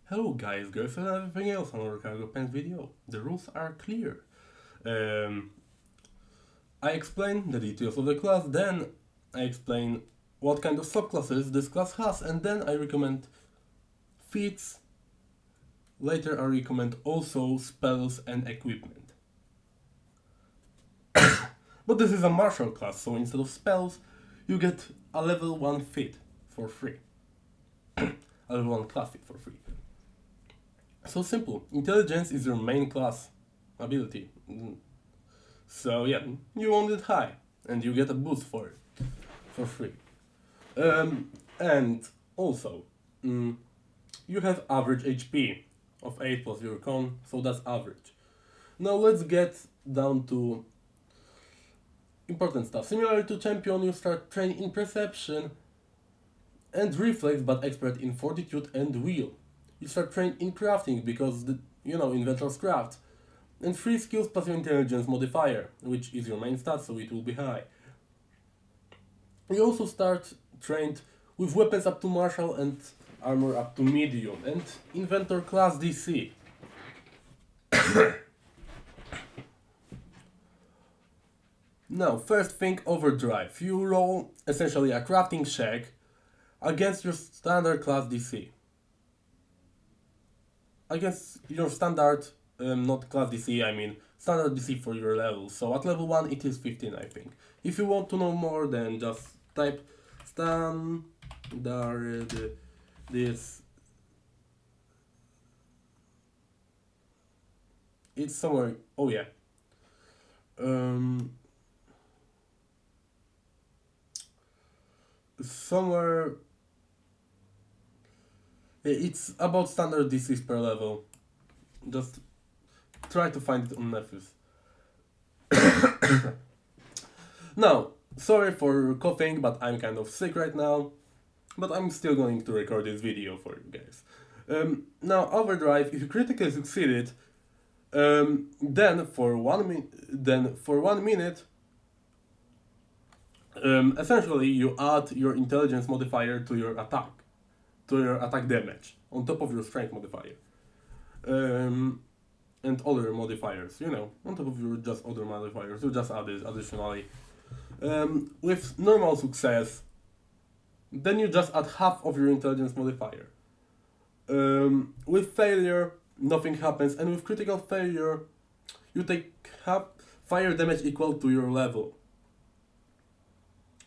Hello guys, girls and everything else on our cargo pants video. The rules are clear. Um, I explain the details of the class, then I explain what kind of subclasses this class has, and then I recommend feats. Later I recommend also spells and equipment. But this is a martial class, so instead of spells, you get a level 1 feat for free. A level 1 class feat for free. So simple. Intelligence is your main class ability. So yeah, you want it high, and you get a boost for it for free. And also, you have average HP of 8 plus your con, so that's average. Now let's get down to important stuff. Similar to champion, you start training in perception and reflex, but expert in fortitude and will. You start training in crafting because inventors craft. And 3 skills plus your intelligence modifier, which is your main stat, so it will be high. You also start trained with weapons up to martial and armor up to medium, and inventor class DC. Now, first thing, overdrive. You roll essentially a crafting check against your standard class DC. Against your standard, not class DC, I mean standard DC for your level. So at level 1 it is 15, I think. If you want to know more, then just type standard this. It's somewhere. Oh yeah. Somewhere. It's about standard DCs per level. Just try to find it on Nephis. Now, sorry for coughing, but I'm kind of sick right now. But I'm still going to record this video for you guys. Now, overdrive. If you critically succeeded, then for 1 minute, essentially you add your intelligence modifier to your attack damage on top of your strength modifier, and other modifiers. On top of your just other modifiers, you just add it additionally. With normal success, then you just add half of your intelligence modifier. With failure, nothing happens, and with critical failure, you take half fire damage equal to your level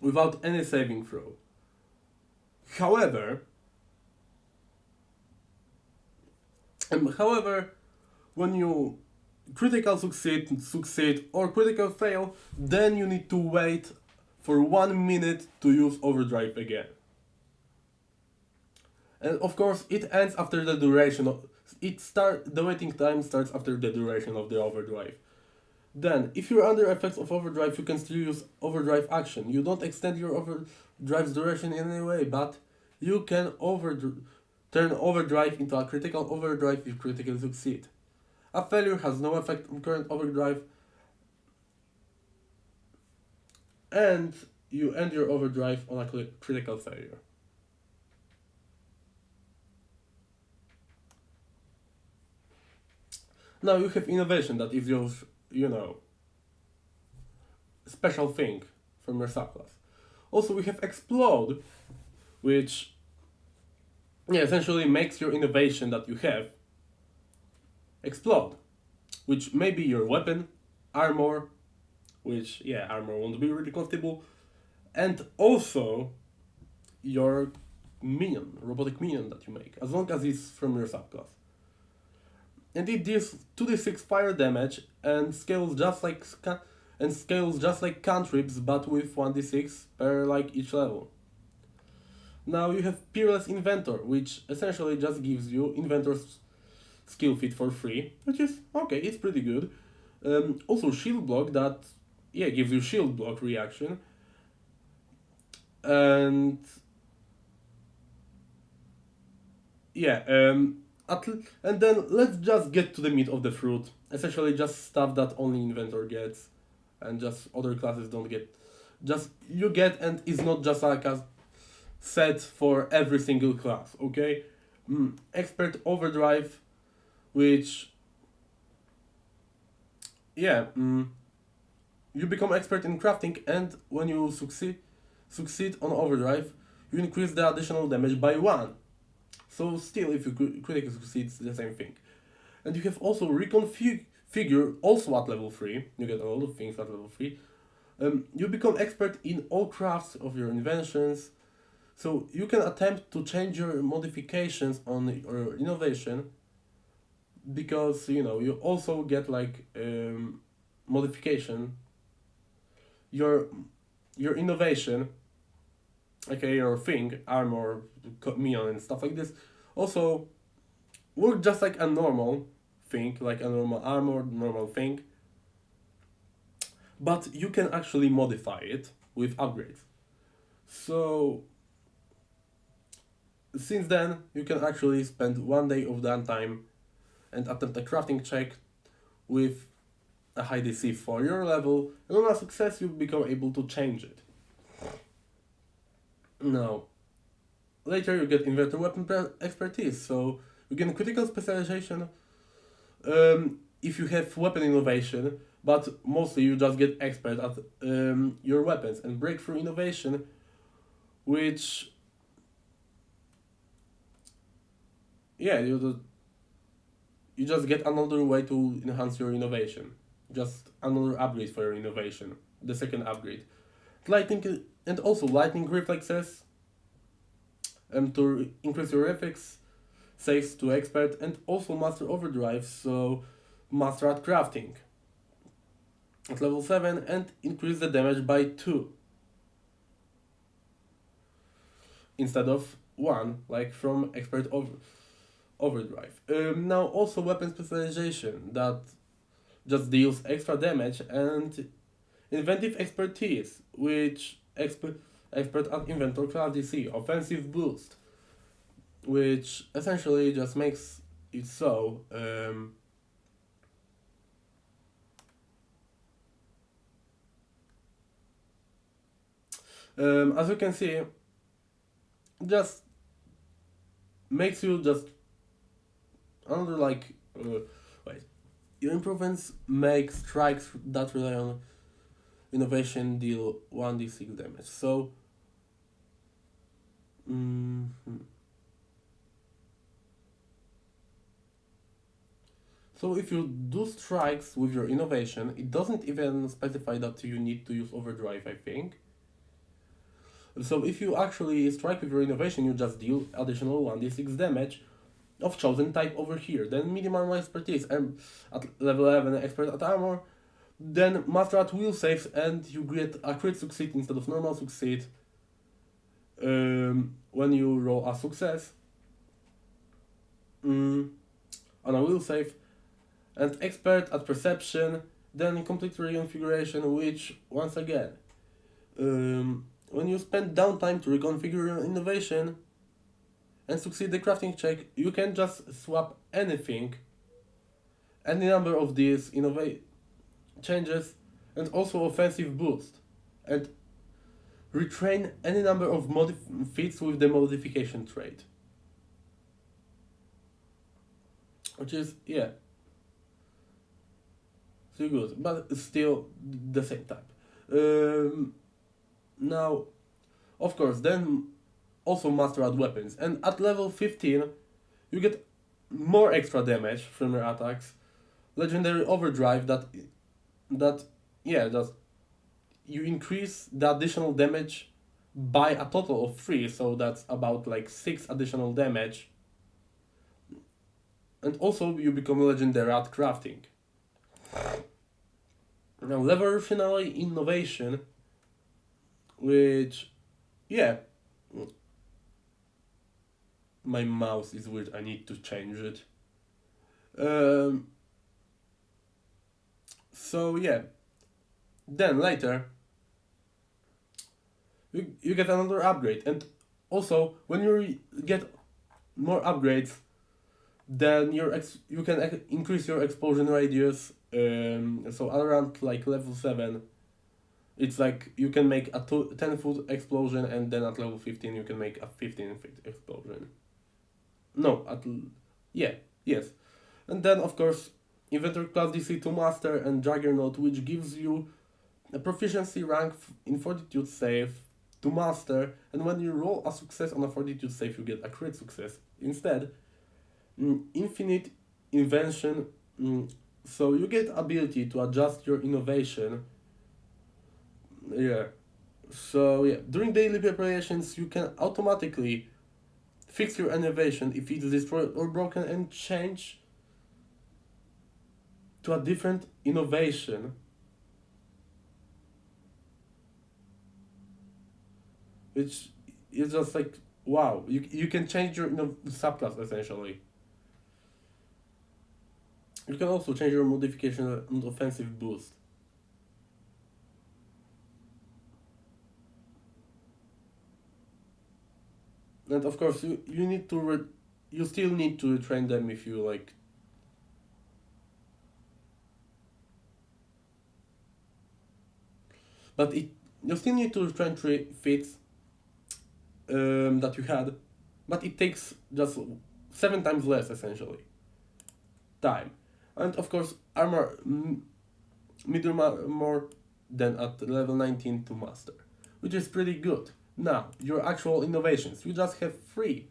without any saving throw. However, when you critical succeed or critical fail, then you need to wait for 1 minute to use overdrive again. And of course, it ends after the duration of the waiting time starts after the duration of the overdrive. Then, if you're under effects of overdrive, you can still use overdrive action. You don't extend your overdrive's duration in any way, but you can turn overdrive into a critical overdrive if you critically succeed. A failure has no effect on current overdrive, and you end your overdrive on a critical failure. Now you have innovation, that is your, special thing from your subclass. Also we have explode, which essentially makes your innovation that you have explode, which may be your weapon, armor, which armor won't be really comfortable, and also your robotic minion that you make, as long as it's from your subclass. And it deals 2d6 fire damage and scales just like cantrips, but with 1d6 per each level. Now you have Peerless Inventor, which essentially just gives you Inventor's skill feat for free, which is okay, it's pretty good. Also Shield Block, that gives you Shield Block reaction. And and then let's just get to the meat of the fruit. Essentially just stuff that only Inventor gets and just other classes don't get. Just you get, and it's not just like a set for every single class, okay? expert overdrive, which yeah, you become expert in crafting, and when you succeed on overdrive, you increase the additional damage by 1. So still, if you critically succeed, it's the same thing. And you have also reconfigure, also at level 3. You get a lot of things at level 3. You become expert in all crafts of your inventions. So you can attempt to change your modifications on your innovation, because you also get like modification. Your innovation, okay, your thing, armor, minion, and stuff like this, also work just like a normal thing, like a normal armor, normal thing. But you can actually modify it with upgrades. So since then, you can actually spend 1 day of downtime and attempt a crafting check with a high DC for your level, and on a success, you become able to change it. Now, later you get Inventor weapon expertise, so you get critical specialization if you have weapon innovation, but mostly you just get expert at your weapons, and breakthrough innovation, which yeah, you just get another way to enhance your innovation, just another upgrade for your innovation, the second upgrade. Lightning, and also lightning reflexes, to increase your reflex saves to expert, and also master overdrive, so master at crafting at level 7, and increase the damage by 2 instead of 1, like from expert overdrive. Now also weapon specialization that just deals extra damage, and inventive expertise, which expert at inventor class DC, offensive boost, which essentially just makes it so as you can see, just makes you just another like wait, your improvements make strikes that rely on innovation deal 1d6 damage. So so if you do strikes with your innovation, it doesn't even specify that you need to use overdrive, I think. So if you actually strike with your innovation, you just deal additional 1d6 damage of chosen type over here. Then minimum expertise, and at level 11 expert at armor. Then master at will saves, and you get a crit succeed instead of normal succeed when you roll a success on a will save. And expert at perception, then complete reconfiguration, which once again, when you spend downtime to reconfigure your innovation and succeed the crafting check, you can just swap anything, any number of these changes, and also offensive boost, and retrain any number of feats with the modification trait, which is still good, but still the same type. Now, of course, then also master at weapons, and at level 15 you get more extra damage from your attacks, legendary overdrive, that you increase the additional damage by a total of 3, so that's about like 6 additional damage, and also you become legendary at crafting. Now revolutionary innovation, which my mouse is weird, I need to change it. So then later you get another upgrade, and also when you get more upgrades, then you can increase your explosion radius. So around like level 7, it's like you can make a 10-foot explosion, and then at level 15 you can make a 15-foot explosion. No, yeah, yes. And then, of course, Inventor class DC to Master and Juggernaut, which gives you a proficiency rank in Fortitude save to Master, and when you roll a success on a Fortitude save, you get a crit success. Instead, Infinite Invention, so you get ability to adjust your innovation. Yeah. So yeah, during daily preparations, you can automatically fix your innovation if it's destroyed or broken and change to a different innovation, which is just like wow. You can change your subclass essentially. You can also change your modification and offensive boost. And of course, you need to you still need to train them if you like. But you still need to train three feats that you had, but it takes just 7 times less essentially time, and of course armor medium more than at level 19 to master, which is pretty good. Now your actual innovations, you just have three.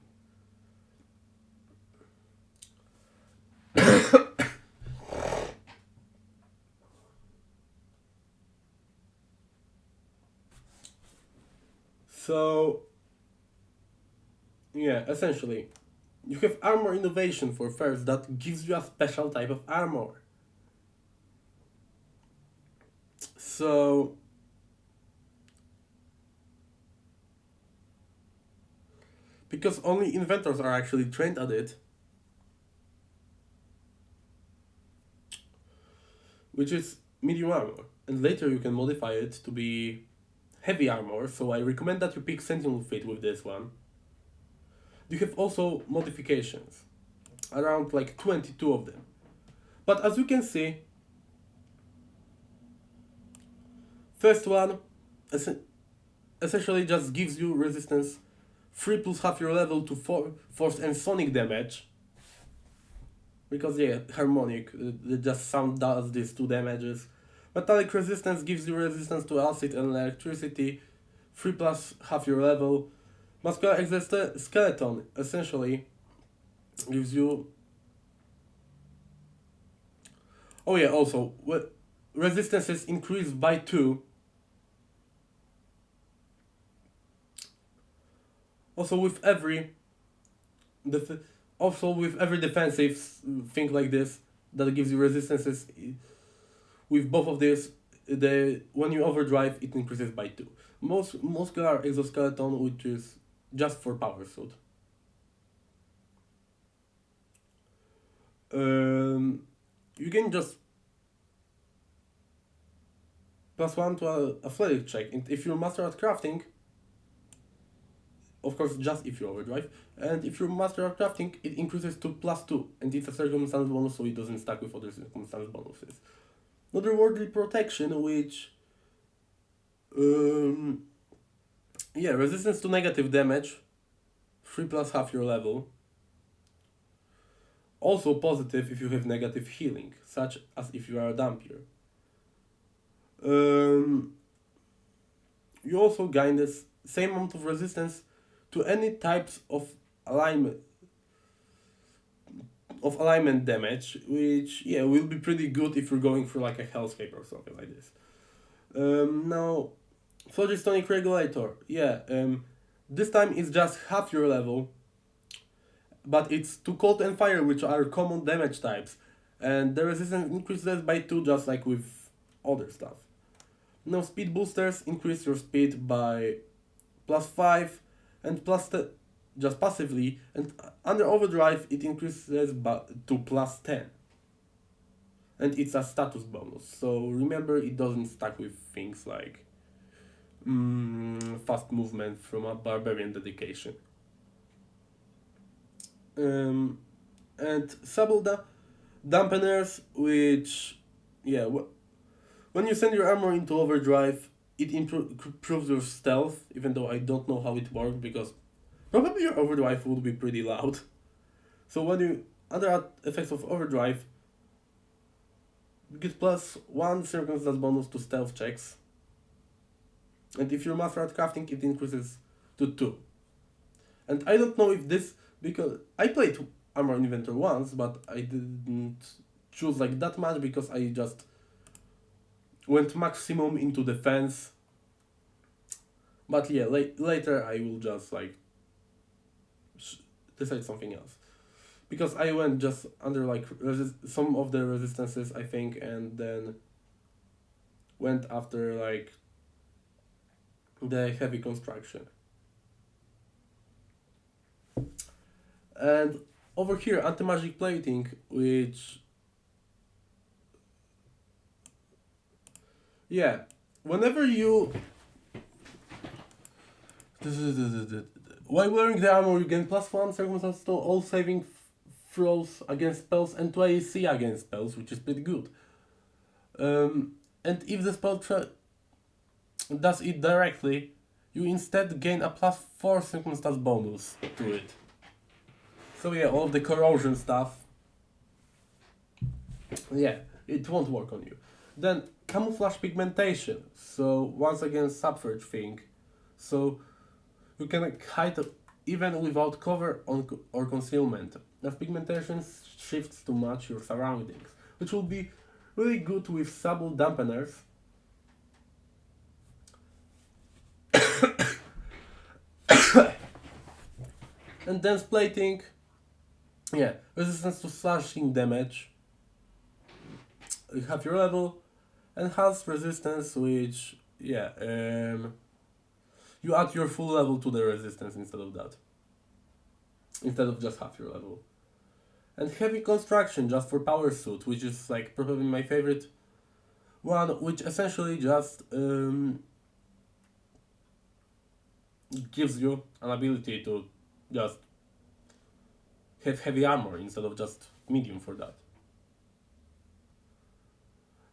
So yeah, essentially you have armor innovation for first that gives you a special type of armor. So because only inventors are actually trained at it, which is medium armor, and later you can modify it to be heavy armor. So I recommend that you pick Sentinel Fate with this one. You have also modifications, around like 22 of them. But as you can see, first one essentially just gives you resistance 3 plus half your level to force and sonic damage. Because yeah, harmonic, just sound does these 2 damages. Metallic resistance gives you resistance to acid and electricity, 3 plus half your level. Muscular exoskeleton essentially gives you. Oh yeah, also resistance is increased by 2. Also with every also with every defensive thing like this that gives you resistances, with both of these, the when you overdrive it increases by 2. Most muscular exoskeleton, which is just for power suit. You can just +1 to a athletic check, and if you're master at crafting, of course just if you overdrive, and if you're master at crafting, it increases to +2, and it's a circumstance bonus, so it doesn't stack with other circumstance bonuses. Otherworldly protection, which yeah, resistance to negative damage, 3 plus half your level. Also positive if you have negative healing, such as if you are a Dampier. You also gain this same amount of resistance to any types of alignment damage, which yeah will be pretty good if you're going through like a hellscape or something like this. Now, Phlogistonik Regulator, yeah, this time it's just half your level, but it's to cold and fire, which are common damage types, and the resistance increases by 2, just like with other stuff. Now speed boosters increase your speed by +5 and just passively, and under overdrive it increases to +10. And it's a status bonus, so remember it doesn't stack with things like fast movement from a barbarian dedication. And Sable dampeners, which yeah, when you send your armor into overdrive, it improves your stealth, even though I don't know how it works, because probably your overdrive would be pretty loud. So when you under effects of overdrive, you get +1 circumstance bonus to stealth checks. And if you're master at crafting, it increases to 2. And I don't know if this, because I played Armor Inventor once, but I didn't choose like that much because I just went maximum into defense. But yeah, later I will just like decide something else. Because I went just under like some of the resistances, I think, and then went after like the heavy construction. And over here, anti-magic plating, which, yeah, whenever you, while wearing the armor, you gain +1 circumstance to all saving throws against spells and 2 AC against spells, which is pretty good. And if the spell does it directly, you instead gain a +4 circumstance bonus to it. So yeah, all of the corrosion stuff, yeah, it won't work on you. Then camouflage pigmentation. So once again, subverge thing. So you can hide even without cover or concealment, as pigmentation shifts to match your surroundings, which will be really good with subtle dampeners. And dense plating, yeah, resistance to slashing damage, half your level, enhanced resistance, which, yeah, you add your full level to the resistance instead of that. Instead of just half your level. And heavy construction just for power suit, which is like probably my favorite one, which essentially just gives you an ability to just have heavy armor instead of just medium for that.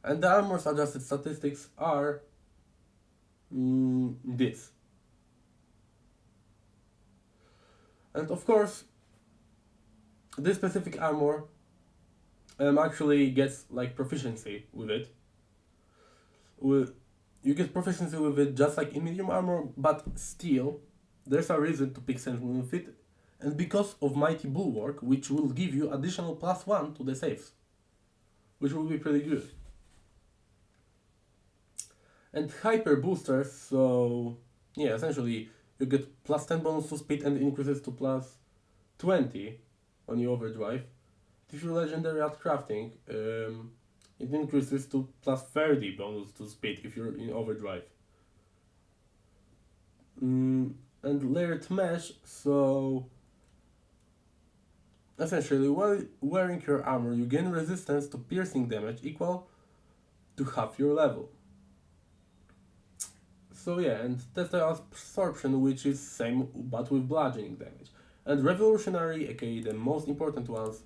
And the armor's adjusted statistics are this. And of course, this specific armor actually gets like proficiency with it. You get proficiency with it just like in medium armor, but still, there's a reason to pick Sentinel with it, and because of Mighty Bulwark, which will give you additional +1 to the saves, which will be pretty good. And hyper boosters, so yeah, essentially you get +10 bonus to speed and increases to +20 on your overdrive. If you're legendary at crafting, it increases to +30 bonus to speed if you're in overdrive. And layered mesh, so essentially while wearing your armor you gain resistance to piercing damage equal to half your level. So yeah, and that's the absorption, which is same but with bludgeoning damage. And revolutionary, aka the most important ones,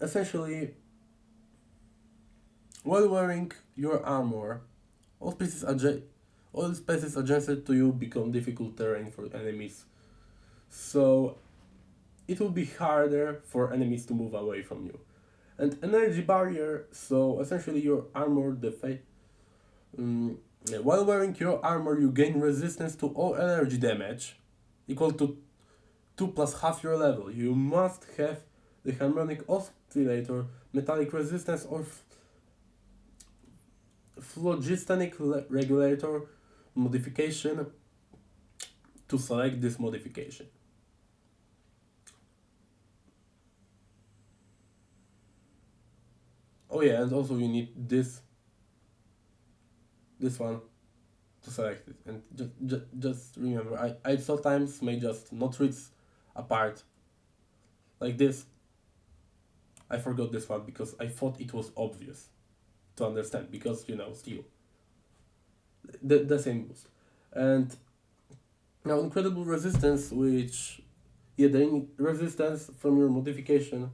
essentially while wearing your armor, all spaces adjacent to you become difficult terrain for enemies. So it will be harder for enemies to move away from you. And energy barrier, so essentially your armor while wearing your armor you gain resistance to all energy damage equal to 2 plus half your level. You must have the harmonic oscillator, metallic resistance or phlogiston regulator modification to select this modification. Oh yeah, and also you need this one to select it. And just remember, I sometimes may just not read apart like this. I forgot this one because I thought it was obvious to understand because still the same boost. And now incredible resistance, which the resistance from your modification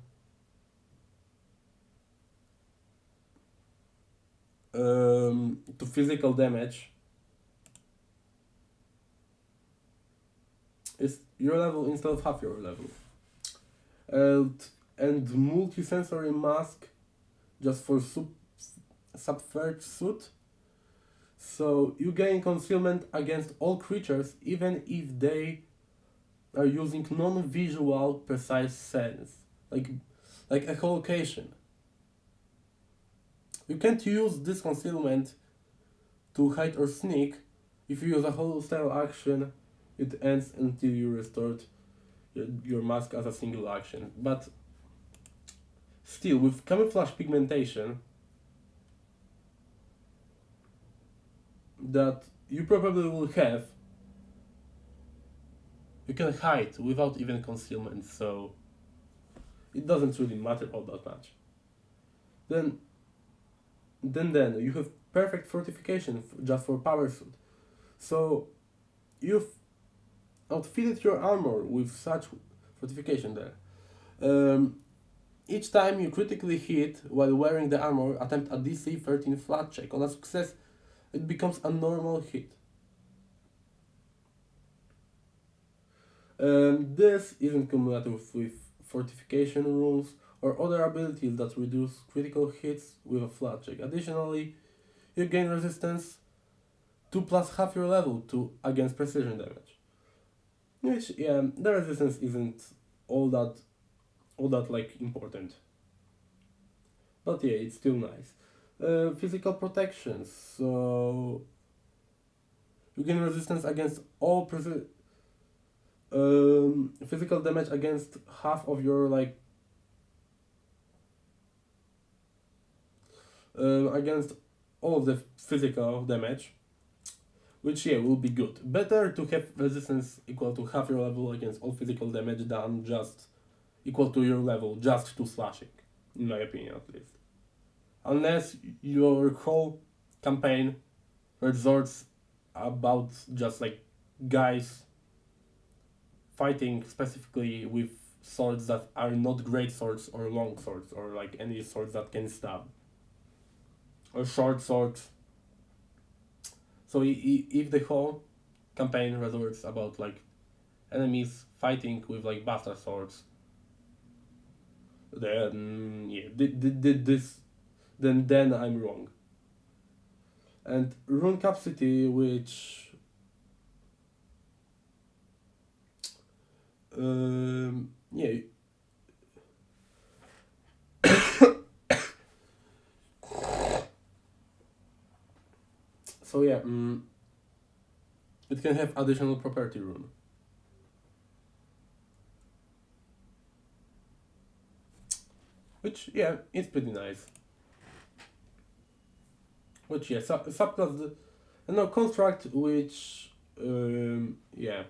to physical damage is your level instead of half your level. and multi-sensory mask just for subvert suit. So you gain concealment against all creatures even if they are using non-visual precise sense, like echolocation. You can't use this concealment to hide or sneak. If you use a hostile action, it ends until you restored your mask as a single action. But still, with camouflage pigmentation, that you probably will have, you can hide without even concealment, so it doesn't really matter all that much. Then you have perfect fortification just for power suit. So you've outfitted your armor with such fortification there. Each time you critically hit while wearing the armor, attempt a DC 13 flat check. On a success, it becomes a normal hit. This isn't cumulative with fortification rules or other abilities that reduce critical hits with a flat check. Additionally, you gain resistance 2 plus half your level to against precision damage. Which, yeah, the resistance isn't all that like important. But yeah, it's still nice. Physical protections. So you gain resistance against all physical damage against half of your against all of the physical damage, which yeah will be good. Better to have resistance equal to half your level against all physical damage than just equal to your level just to slashing, in my opinion at least. Unless your whole campaign resorts about just like guys fighting specifically with swords that are not great swords or long swords or like any swords that can stab or short swords. So if the whole campaign resorts about like enemies fighting with like bastard swords, then yeah, then I'm wrong. And rune capacity, which yeah. So yeah, it can have additional property rune. Which yeah, it's pretty nice. Which yeah, subclass no construct, which yeah.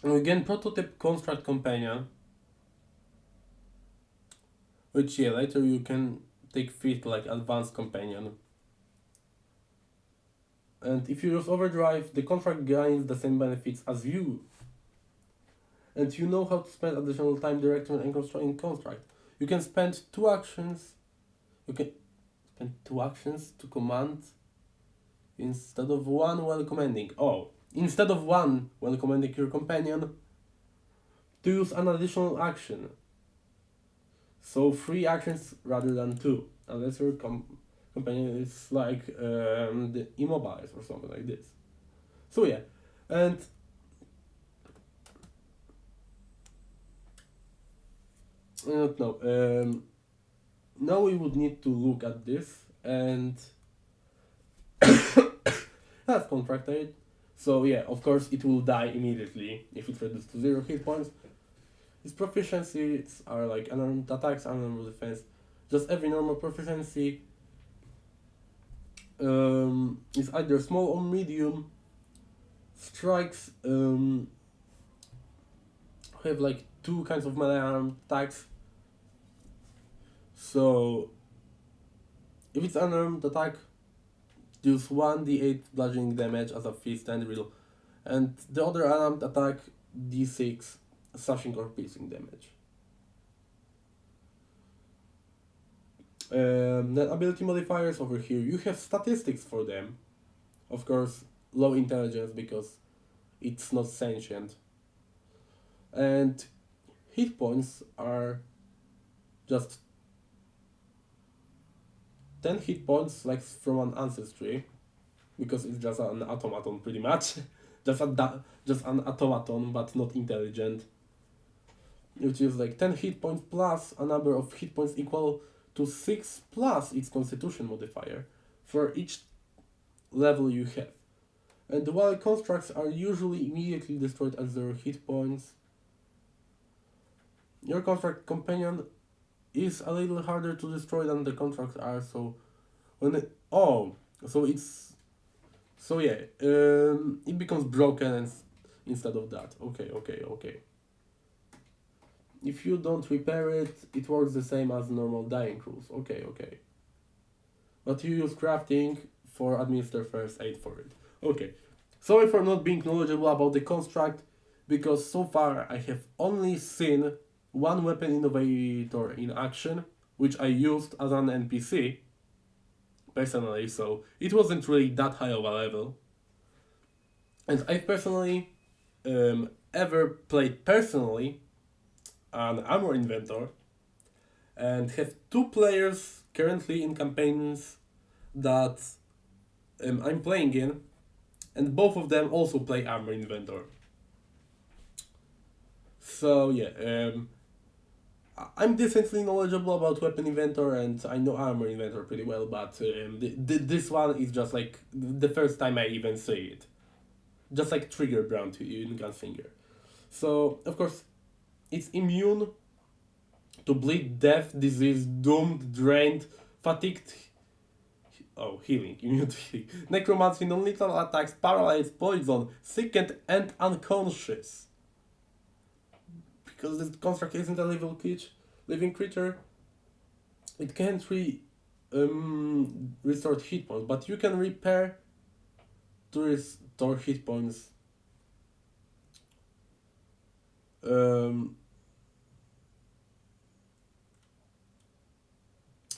And again, prototype construct companion, which yeah, later you can take fit like advanced companion. And if you use overdrive, the contract gains the same benefits as you. And you know how to spend additional time directing and constructing construct. You can spend 2 actions. You can spend 2 actions to command instead of 1 while commanding. Oh, instead of 1 while commanding your companion, to use an additional action. So 3 actions rather than 2, unless your companion is like the immobiles or something like this. So yeah, and I don't know. Now we would need to look at this and that's contracted. So yeah, of course it will die immediately if it's reduced to 0 hit points. Its proficiencies are like unarmed attacks, unarmed defense. Just every normal proficiency is either small or medium. Strikes have like 2 kinds of melee armed attacks. So if it's unarmed attack, deals 1d8 bludgeoning damage as a fist and real, and the other unarmed attack d6 slashing or piercing damage. The ability modifiers over here, you have statistics for them. Of course, low intelligence because it's not sentient. And hit points are just 10 hit points like from an ancestry, because it's just an automaton pretty much. Just an automaton but not intelligent. Which is like 10 hit points plus a number of hit points equal to 6 plus its constitution modifier for each level you have. And while constructs are usually immediately destroyed at 0 hit points, your construct companion is a little harder to destroy than the contracts are, so when it, oh, so it's, so yeah, it becomes broken and instead of that. Okay. If you don't repair it, it works the same as normal dying rules. Okay. But you use crafting for administer first aid for it. Okay. Sorry for not being knowledgeable about the construct, because so far I have only seen one weapon innovator in action, which I used as an NPC personally, so it wasn't really that high of a level. And I personally ever played personally an armor inventor, and have 2 players currently in campaigns that I'm playing in, and both of them also play armor inventor. So yeah, I'm decently knowledgeable about weapon inventor and I know armor inventor pretty well, but this one is just like the first time I even see it, just like trigger brown to you in Gunslinger. So of course, it's immune to bleed, death, disease, doomed, drained, fatigued. Oh, healing, immune to healing. Necromancy, non-lethal attacks, paralyzed, poison, sickened, and unconscious. Because this construct isn't a living creature, it can't restore hit points, but you can repair to restore hit points.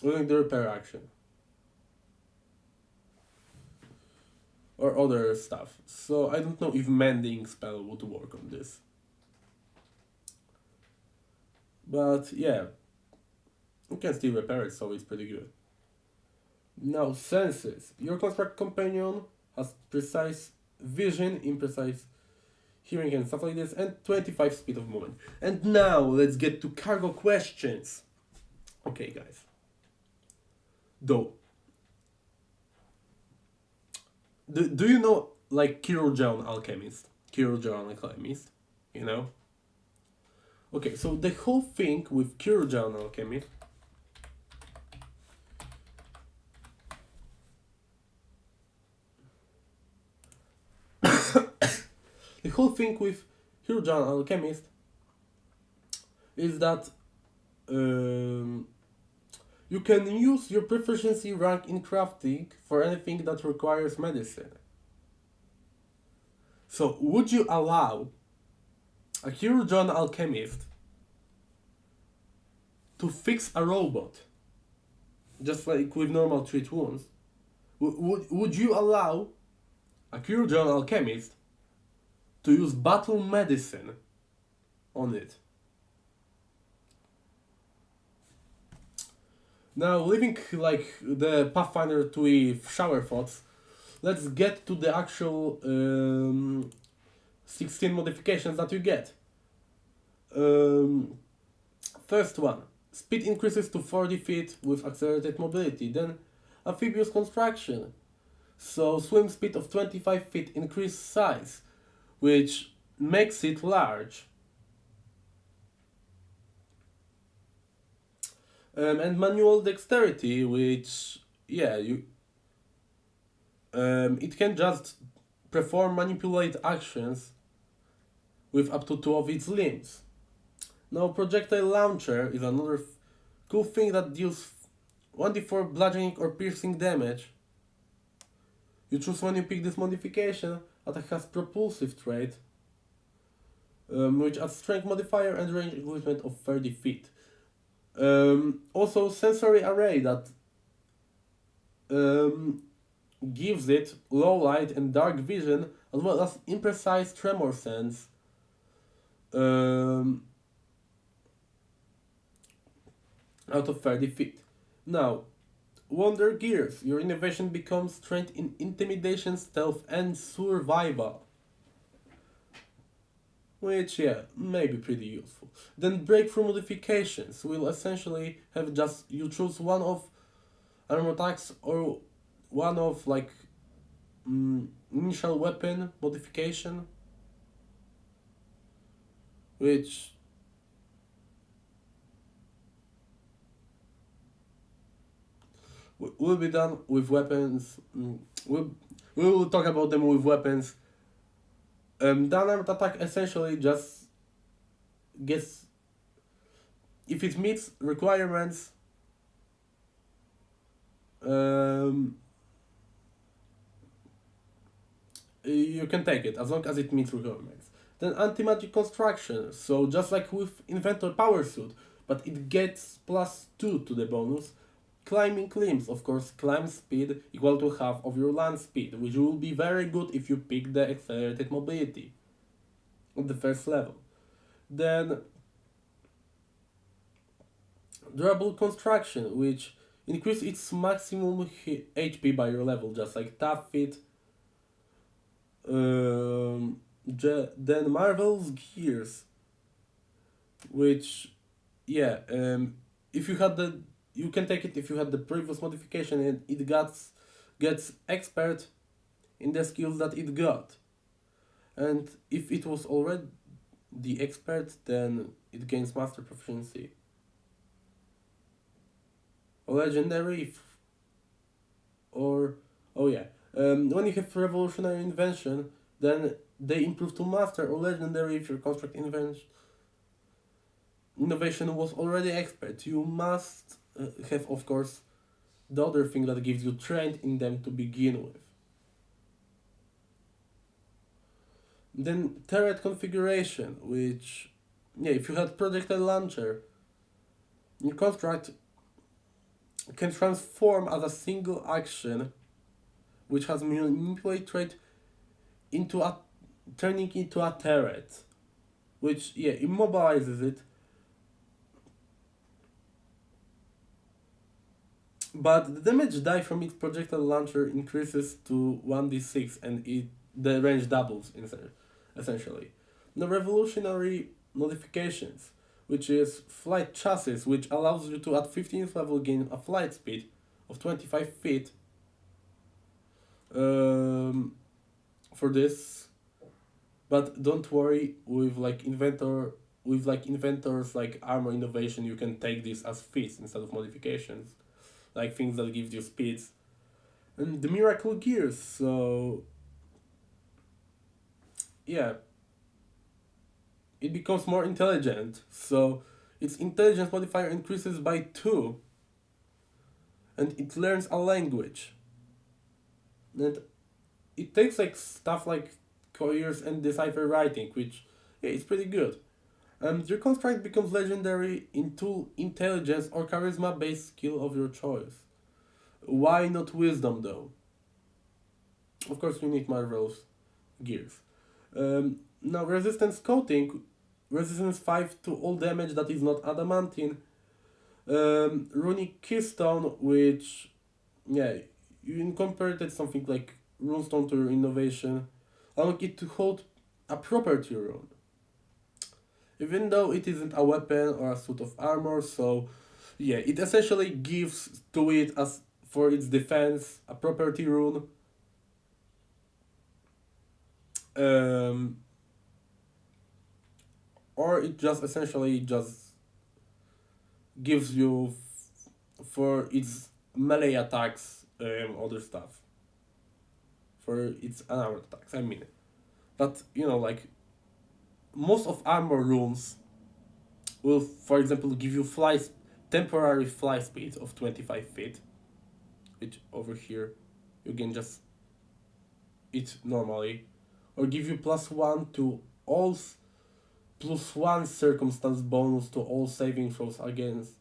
Using the repair action. Or other stuff. So I don't know if mending spell would work on this. But yeah, you can still repair it, so it's pretty good. Now, senses. Your construct companion has precise vision, imprecise hearing and stuff like this, and 25 speed of movement. And now, let's get to cargo questions. Okay, guys. Do you know, like, Chirurgeon Alchemist? Chirurgeon Alchemist, you know? Okay, so the whole thing with Chirurgeon Alchemist the whole thing with Chirurgeon Alchemist is that you can use your proficiency rank in crafting for anything that requires medicine. So, would you allow a Chirurgeon Alchemist to fix a robot, just like with normal treat wounds? Would you allow a Chirurgeon Alchemist to use battle medicine on it? Now, leaving like the Pathfinder 2 shower thoughts, let's get to the actual 16 modifications that you get. First one, speed increases to 40 feet with accelerated mobility. Then amphibious construction, so swim speed of 25 feet, increased size, which makes it large. And manual dexterity, which, yeah, it can just perform manipulate actions with up to 2 of its limbs. Now, projectile launcher is another cool thing that deals 1d4 bludgeoning or piercing damage. You choose when you pick this modification. Attack has propulsive trait, which adds strength modifier and range equipment of 30 feet. Also, sensory array that gives it low light and dark vision, as well as imprecise tremor sense. out of 30 feet. Now, Wonder Gears, your innovation becomes trained in intimidation, stealth, and survival. Which, yeah, may be pretty useful. Then breakthrough modifications will essentially have just you choose one of armor attacks or one of like initial weapon modification, which will be done with weapons. We will talk about them with weapons. The unarmed attack essentially just gets, if it meets requirements, um, you can take it as long as it meets requirements. Then anti-magic construction, so just like with Inventor power suit, but it gets +2 to the bonus. Climbing limbs, of course, climb speed equal to half of your land speed, which will be very good if you pick the accelerated mobility at the first level. Then durable construction, which increase its maximum HP by your level, just like Tough Fit. Then Marvel's Gears, which, yeah, if you had the, you can take it if you had the previous modification and it gets expert in the skills that it got. And if it was already the expert, then it gains master proficiency. Legendary, or oh yeah, when you have revolutionary invention, then they improve to master or legendary if your construct innovation was already expert. You must have, of course, the other thing that gives you trained in them to begin with. Then turret configuration, which, yeah, if you had projectile launcher, your construct can transform as a single action, which has manipulate trait into a turning into a turret, which, yeah, immobilizes it. But the damage die from its projectile launcher increases to 1d6 and the range doubles essentially. The revolutionary modifications, which is flight chassis, which allows you to at 15th level gain a flight speed of 25 feet. For this, but don't worry, with like inventors like armor innovation, you can take this as feats instead of modifications, like things that gives you speeds. And the miracle gears, so yeah, it becomes more intelligent. So its intelligence modifier increases by 2, and it learns a language. And it takes like stuff like coheres and decipher writing, which, yeah, it's pretty good. Your construct becomes legendary in tool intelligence or charisma based skill of your choice. Why not wisdom though? Of course, you need Marvel's gears. Now, resistance coating, resistance 5 to all damage that is not adamantine. Runic keystone, which, yeah, you incorporated something like runestone to your innovation, allowing it to hold a property rune. Even though it isn't a weapon or a suit of armor, so yeah, it essentially gives to it as for its defense a property rune. Um, or it just essentially just gives you for its melee attacks, other stuff. For its unarmored attacks, I mean. But you know, like most of armor runes will, for example, give you temporary fly speed of 25 feet, which over here you can just it normally, or give you +1 to all +1 circumstance bonus to all saving throws against.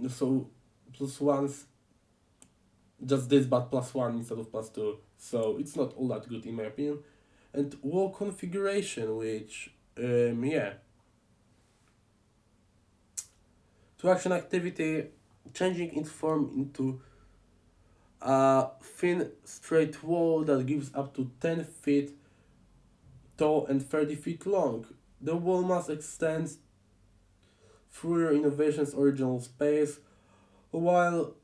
So +1's just this, but +1 instead of +2. So it's not all that good in my opinion. And wall configuration, which, yeah, to action activity, changing its form into a thin straight wall that gives up to 10 feet tall and 30 feet long. The wall must extend through your innovation's original space. While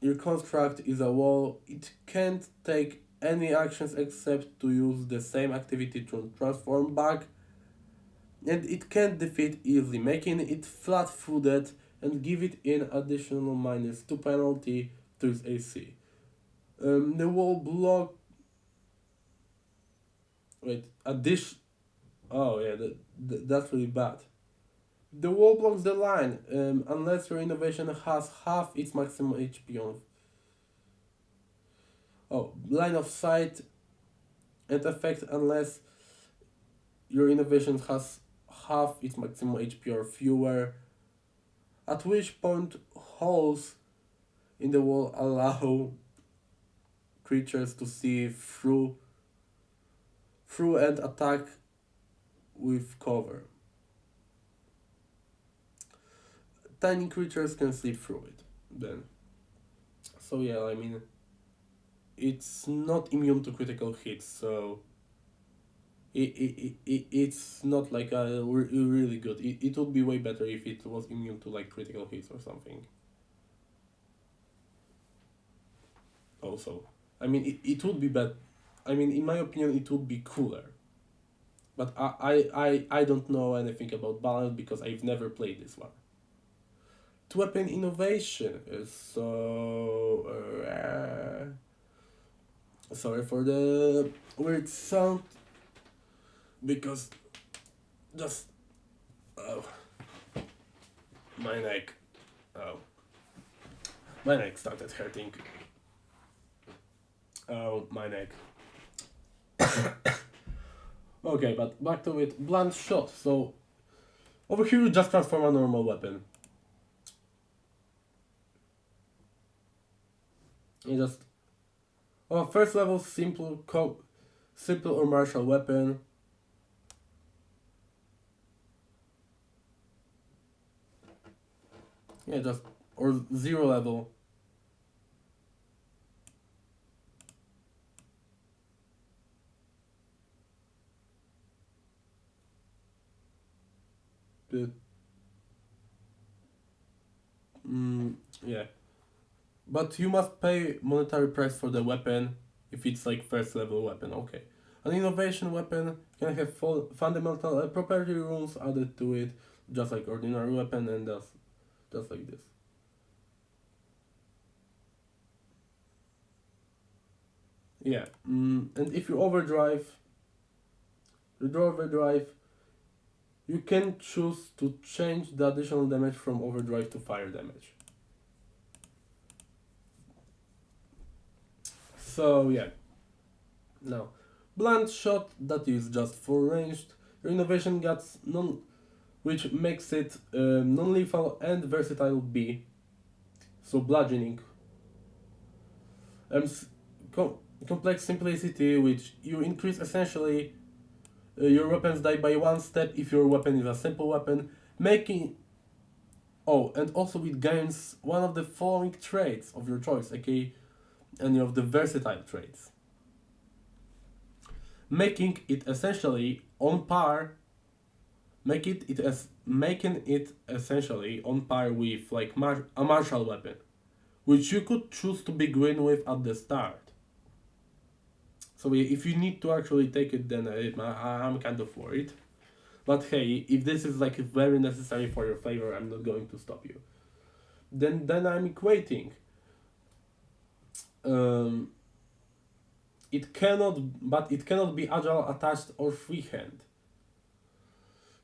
your construct is a wall, it can't take any actions except to use the same activity to transform back, and it can't defeat easily, making it flat-footed and give it an additional -2 penalty to its AC. The wall block. Wait, addition. Oh yeah, that's really bad. The wall blocks the line unless your innovation has half its maximum HP on. Oh, line of sight and effect unless your innovation has half its maximum HP or fewer. At which point, holes in the wall allow creatures to see through and attack with cover. Tiny creatures can slip through it then. So yeah, I mean, it's not immune to critical hits, so it's not like really good. It would be way better if it was immune to like critical hits or something. Also, I mean, it would be bad. I mean, in my opinion, it would be cooler. But I don't know anything about balance because I've never played this one. To weapon innovation is so. Sorry for the weird sound. Because just. Oh. My neck. Oh. My neck started hurting. Oh, my neck. Okay, but back to it. Blunt shot. So, over here you just transform a normal weapon. You just... first level simple or martial weapon. Yeah, just... Or 0 level. Yeah. But you must pay monetary price for the weapon if it's like first level weapon, okay. An innovation weapon can have fundamental property rules added to it, just like ordinary weapon, and that's just like this. Yeah, and if you overdrive, you can choose to change the additional damage from overdrive to fire damage. So yeah. Now, blunt shot, that is just for ranged. Your innovation gets which makes it non-lethal and versatile B. So bludgeoning. Um, complex simplicity, which you increase essentially your weapons die by 1 step if your weapon is a simple weapon, making... Oh, and also it gains one of the following traits of your choice, aka any of the versatile traits. Making it essentially on par making it essentially on par with like a martial weapon, which you could choose to begin with at the start. So if you need to actually take it, then I'm kind of worried. But hey, if this is like very necessary for your flavor, I'm not going to stop you. Then I'm equating. It cannot be agile, attached, or freehand.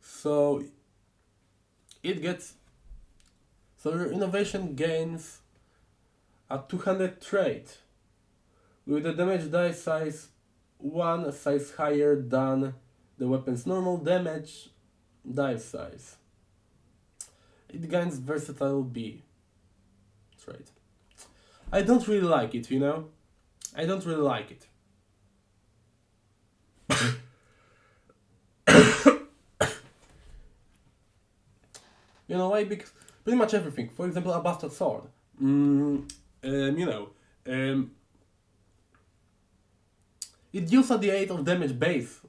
So your innovation gains a 200 trait with a damage die size 1 size higher than the weapon's normal damage die size. It gains versatile B trait. I don't really like it, you know? I don't really like it. You know why? pretty much everything. For example, a bastard sword. Mm, you know, um, it deals at the 8 of damage base,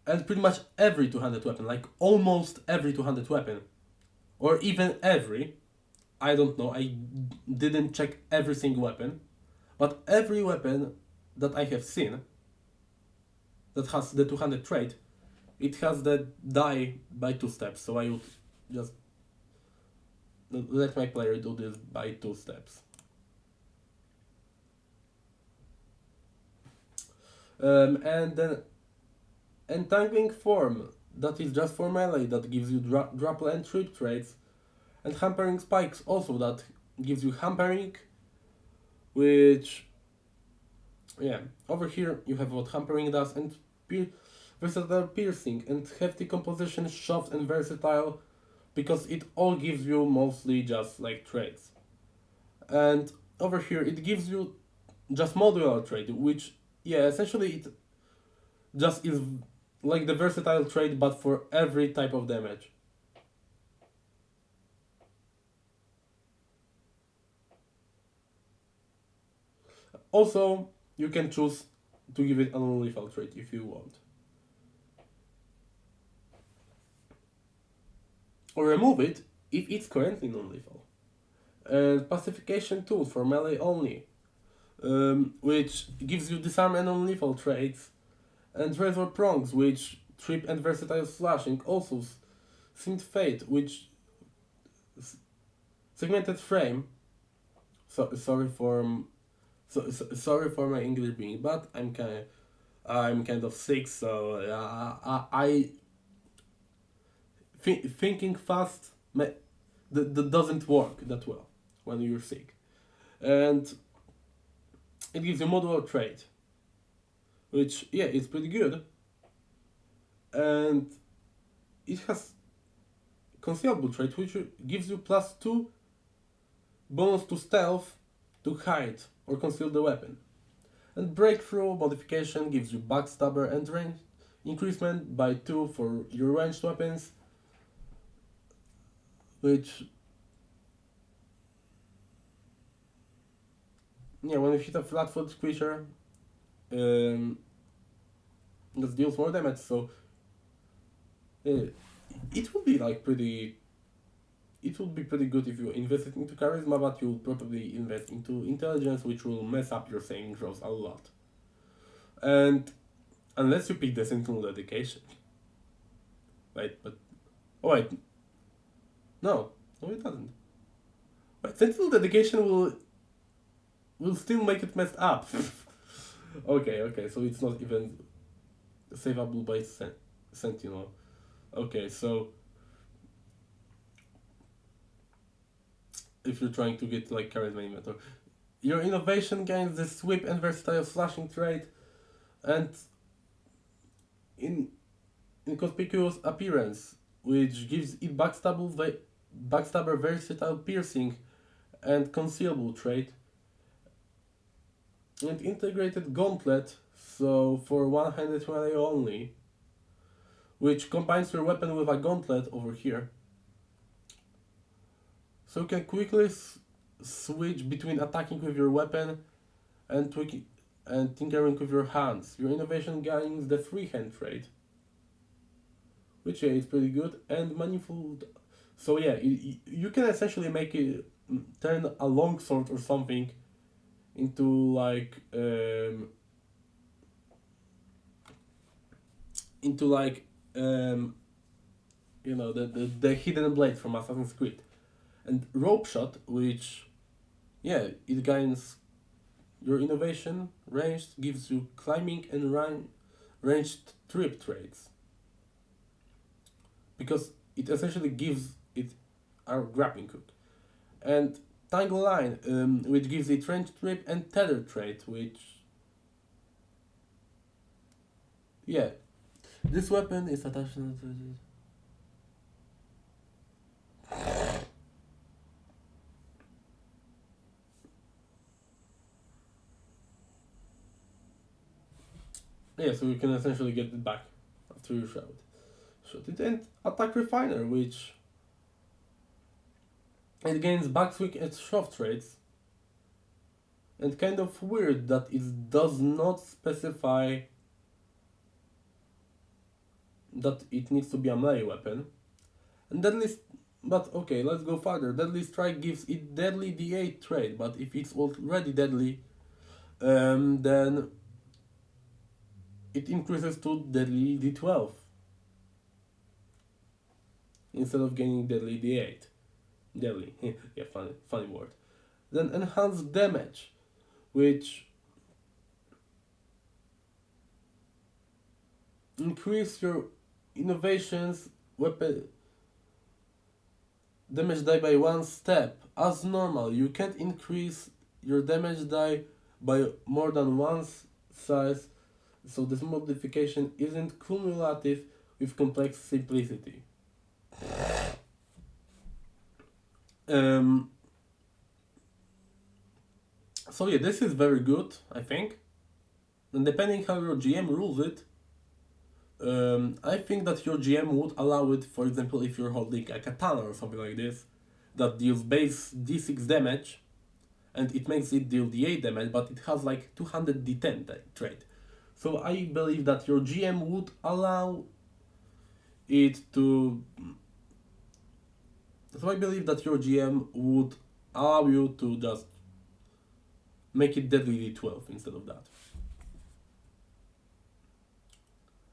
and pretty much every two-handed weapon, like almost every two-handed weapon, or even every. I don't know. I didn't check every single weapon, but every weapon that I have seen that has the two-handed trait, it has the die by 2 steps. So I would just let my player do this by 2 steps. And then entangling form, that is just for melee, that gives you grapple and trip traits, and hampering spikes also, that gives you hampering, which, yeah, over here you have what hampering does, and versatile piercing, and hefty composition, shoved and versatile, because it all gives you mostly just like traits. And over here it gives you just modular trait, which, yeah, essentially it just is like the versatile trait but for every type of damage. Also, you can choose to give it a non-lethal trait if you want. Or remove it if it's currently non-lethal. And pacification tool for melee only, which gives you disarm and non-lethal traits, and razor prongs, which trip and versatile slashing, also Synth Fate, which segmented frame. Sorry for my English being, but I'm kind of sick, so thinking fast that doesn't work that well when you're sick, and it gives you modular trait, which, yeah, it's pretty good, and it has concealable trait, which gives you +2 bonus to stealth to hide or conceal the weapon. And breakthrough modification gives you backstabber and range increasement by 2 for your ranged weapons, which, yeah, when you hit a flat-footed creature, that deals more damage. So it would be like pretty. It would be pretty good if you invested into charisma, but you'll probably invest into intelligence, which will mess up your saving throws a lot. And unless you pick the sentinel dedication. Wait, but oh wait, no, it doesn't. Wait, sentinel dedication will still make it messed up. Okay, so it's not even savable by sentinel. Okay, so if you're trying to get like charisma inventor, your innovation gains the sweep and versatile slashing trait, and in inconspicuous appearance, which gives it backstabber versatile piercing and concealable trait, and integrated gauntlet, so for one-handed melee only, which combines your weapon with a gauntlet over here. So you can quickly switch between attacking with your weapon and tinkering with your hands. Your innovation gains the free-hand trait, which, yeah, is pretty good, and manifold. So yeah, you can essentially make it turn a longsword or something into like the hidden blade from Assassin's Creed, and rope shot, which, yeah, it gains your innovation ranged, gives you climbing and ranged trip traits, because it essentially gives it our grappling hook, and tangle line, which gives it ranged trip and tether trait, which, yeah, this weapon is attached to yeah, so you can essentially get it back after you shot it, and attack refiner, which, It gains backswing and shove traits, and kind of weird that it does not specify that it needs to be a melee weapon. And deadly, but okay, let's go further. Deadly strike gives it deadly D8 trait, but if it's already deadly, then it increases to deadly D12 instead of gaining deadly D8. Deadly, yeah, funny word. Then enhanced damage, which increase your innovations weapon damage die by one step. As normal, you can't increase your damage die by more than one size, so this modification isn't cumulative with complex simplicity. Um, so yeah, this is very good, I think. And depending how your GM rules it, I think that your GM would allow it, for example, if you're holding a katana or something like this, that deals base D6 damage, and it makes it deal D8 damage, but it has like 200 D10 trait. So I believe that your GM would allow it to. So I believe that your GM would allow you to just make it deadly D12 instead of that.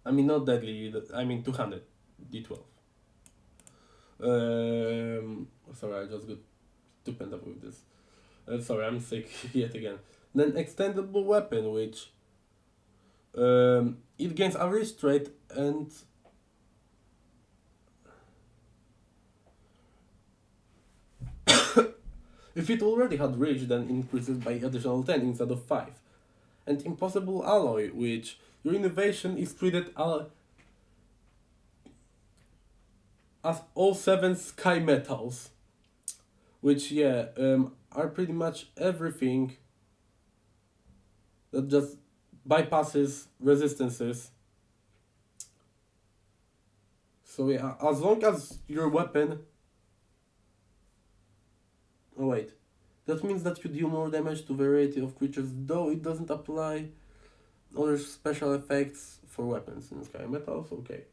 I mean, not deadly, I mean 200 D12. Sorry, I just got too pent up with this. Sorry, I'm sick yet again. Then extendable weapon, which it gains average trait and if it already had reach, then increases by additional 10 instead of 5. And impossible alloy, which your innovation is treated as all 7 sky metals, which are pretty much everything that just bypasses resistances. So yeah, as long as your weapon. Oh wait, that means that you deal more damage to variety of creatures, though it doesn't apply other special effects for weapons in Sky Metals. Okay.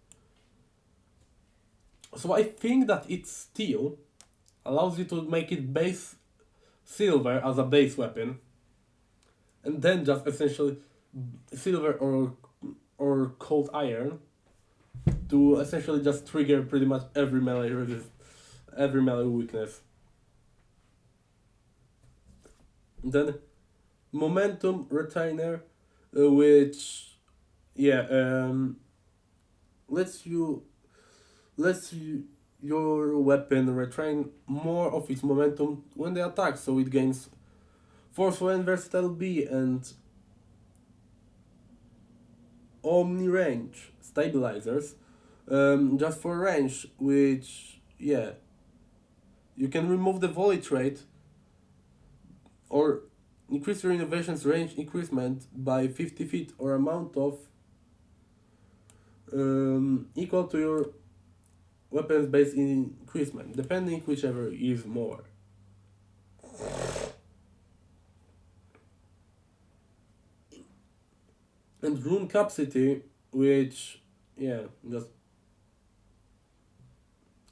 So I think that its steel allows you to make it base silver as a base weapon, and then just essentially silver or cold iron to essentially just trigger pretty much every melee weakness. Then momentum retainer, which lets your weapon retain more of its momentum when they attack, so it gains forceful and versatile B and omni range stabilizers, just for range, which you can remove the volley trait or increase your innovation's range increment by 50 feet or amount of equal to your weapons based increment, depending whichever is more. And rune capacity, which just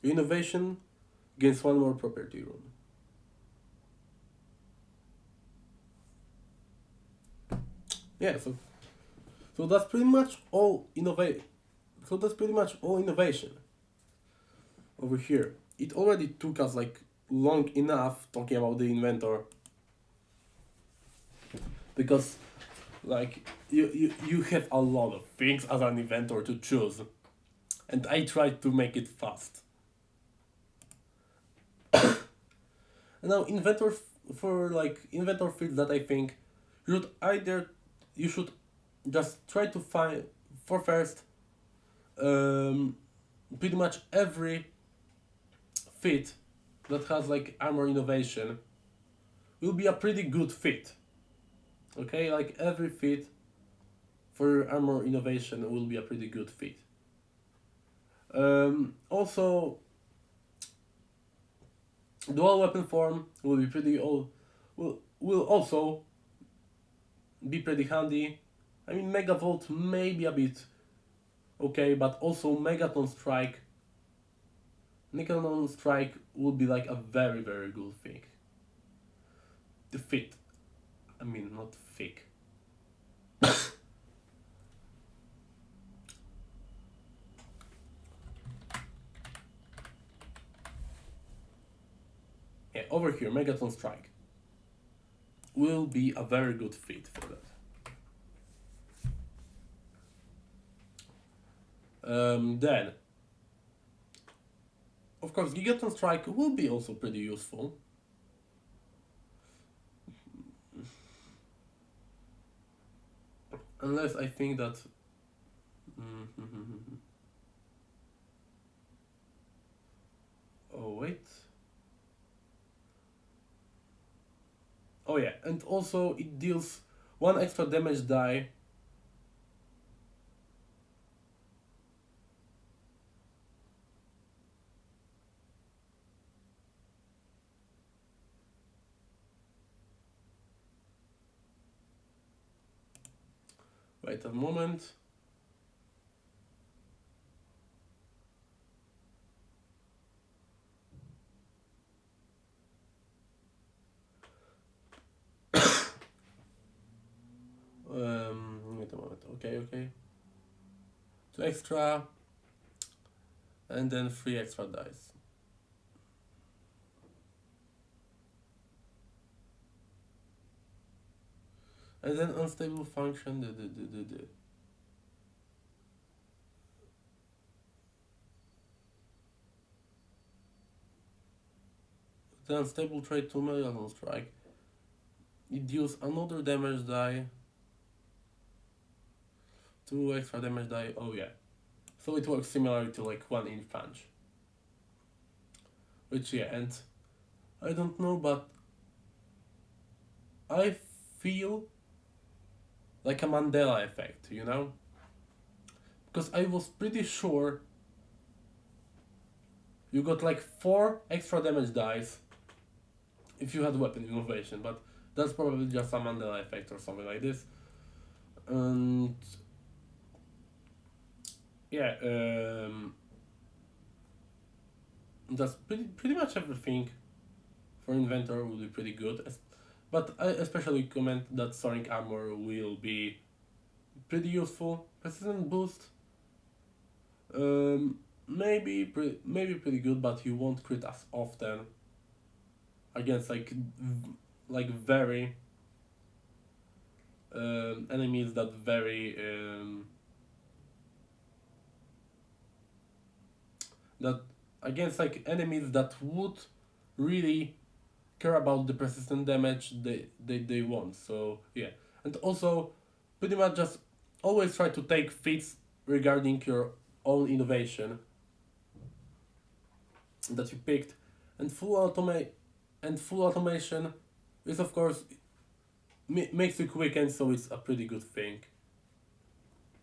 innovation gains one more property rune. Yeah, so that's pretty much all innovate. So that's pretty much all innovation over here. It already took us like long enough talking about the inventor, because like you have a lot of things as an inventor to choose, and I tried to make it fast. And now inventor inventor fields that I think you should just try to find for first pretty much every fit that has like armor innovation will be a pretty good fit. Okay, like every fit for armor innovation will be a pretty good fit. Also, Dual weapon form will be will also be pretty handy. I mean, Megavolt may be a bit okay, but also Megaton Strike would be like a very very good thing. The fit, I mean not thick. Yeah, over here, Megaton Strike will be a very good fit for that. Then, of course, Gigaton Strike will be also pretty useful. Unless I think that... Oh, wait. Oh yeah, and also it deals one extra damage die. Wait a moment. Wait a moment. Okay. 2 extra, and then 3 extra dice. And then unstable function. The unstable trait 2 Megaton Strike. It deals another damage die. 2 extra damage die. Oh yeah. So it works similar to like 1 inch punch. Which yeah, and I don't know, but I feel like a Mandela effect, you know? Because I was pretty sure you got like 4 extra damage dice if you had weapon innovation, but that's probably just a Mandela effect or something like this. And yeah, that's pretty much everything for Inventor will be pretty good. But I especially comment that Sonic Armor will be pretty useful. Persistent boost, maybe pretty good, but you won't crit as often against like very enemies that very that against like enemies that would really care about the persistent damage they want. So yeah, and also pretty much just always try to take feats regarding your own innovation that you picked, and full automation is of course makes you quicken, so it's a pretty good thing.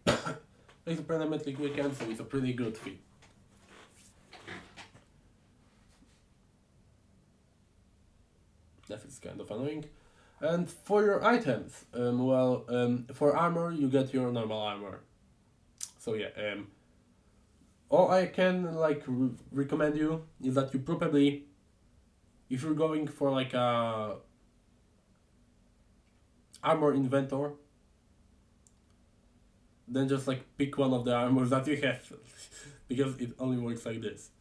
Makes you permanently quicken, so it's a pretty good thing. That is kind of annoying. And for your items, for armor you get your normal armor. So yeah, all I can like recommend you is that you probably, if you're going for like a armor inventor, then just like pick one of the armors that you have, because it only works like this.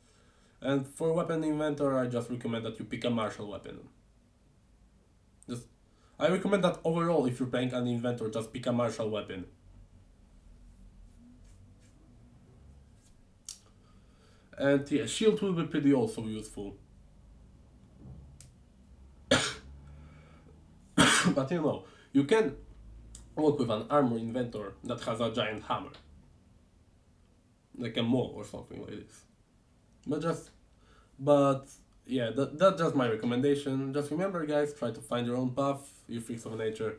And for weapon inventor, I just recommend that you pick a martial weapon. I recommend that overall, if you're playing an inventor, just pick a martial weapon. And yeah, shield will be pretty also useful. But you know, you can work with an armor inventor that has a giant hammer. Like a maul or something like this. But yeah, that's just my recommendation. Just remember guys, try to find your own path, you freaks of nature.